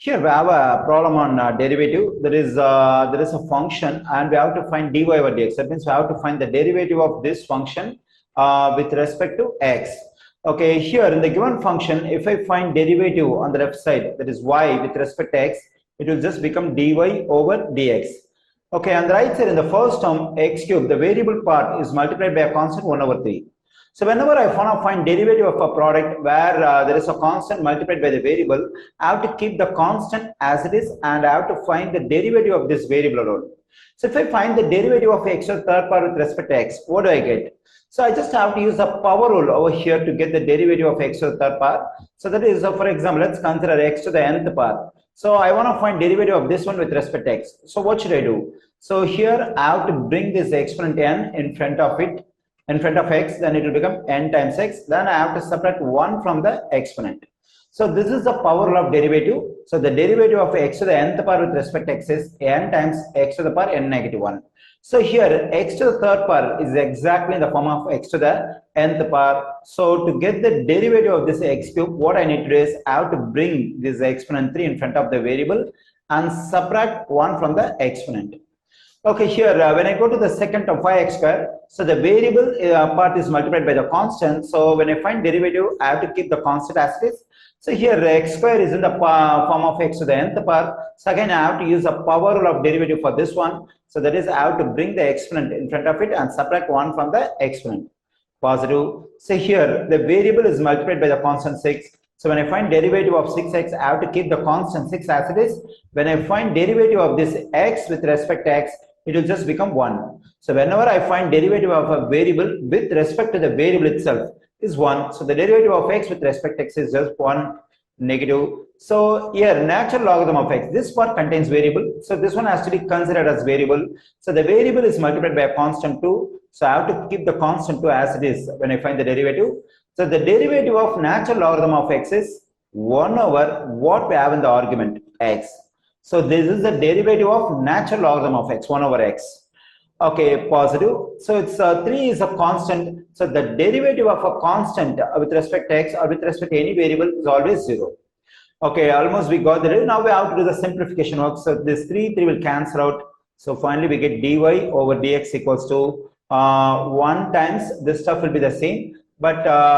Here we have a problem on derivative. There is a function, and we have to find dy over dx. That means we have to find the derivative of this function with respect to x. Okay, here in the given function, if I find derivative on the left side, that is y with respect to x, it will just become dy over dx. Okay, on the right side in the first term, x cube, the variable part is multiplied by a constant 1 over 3. So whenever I want to find derivative of a product where there is a constant multiplied by the variable, I have to keep the constant as it is, and I have to find the derivative of this variable alone. So if I find the derivative of x to the third power with respect to x, what do I get? So I just have to use the power rule over here to get the derivative of x to the third power. So that is, for example, let's consider x to the nth power. So I want to find derivative of this one with respect to x. So what should I do? So here I have to bring this exponent n in front of it, in front of x, then it will become n times x. Then I have to subtract 1 from the exponent. So this is the power law of derivative. So the derivative of x to the nth power with respect to x is n times x to the power n negative 1. So here x to the third power is exactly in the form of x to the nth power. So to get the derivative of this x cube, what I need to do is I have to bring this exponent 3 in front of the variable and subtract 1 from the exponent. Okay, here when I go to the second term 5x square, so the variable part is multiplied by the constant. So when I find derivative, I have to keep the constant as it is. So here x square is in the form of x to the nth power. So again, I have to use the power rule of derivative for this one. So that is, I have to bring the exponent in front of it and subtract 1 from the exponent. Positive. So here the variable is multiplied by the constant 6. So when I find derivative of 6x, I have to keep the constant 6 as it is. When I find derivative of this x with respect to x, it will just become 1. So whenever I find derivative of a variable with respect to the variable itself is 1. So the derivative of x with respect to x is just 1 negative. So here natural logarithm of x, this part contains variable. So this one has to be considered as variable. So the variable is multiplied by a constant 2. So I have to keep the constant 2 as it is when I find the derivative. So the derivative of natural logarithm of x is 1 over what we have in the argument x. So this is the derivative of natural logarithm of x, 1 over x. Okay, positive. So it's 3 is a constant. So the derivative of a constant with respect to x or with respect to any variable is always 0. Okay, almost we got there. Now we have to do the simplification work. So this 3 will cancel out. So finally we get dy over dx equals to 1 times this stuff will be the same. But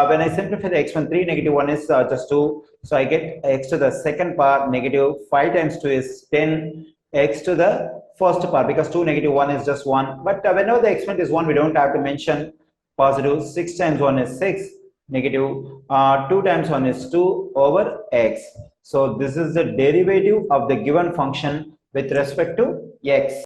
when I simplify the exponent, 3 negative 1 is just 2. So I get x to the second power negative 5 times 2 is 10 x to the first power, because 2 negative 1 is just 1. But whenever the exponent is 1, we don't have to mention positive. 6 times 1 is 6 negative 2 times 1 is 2 over x. So this is the derivative of the given function with respect to x.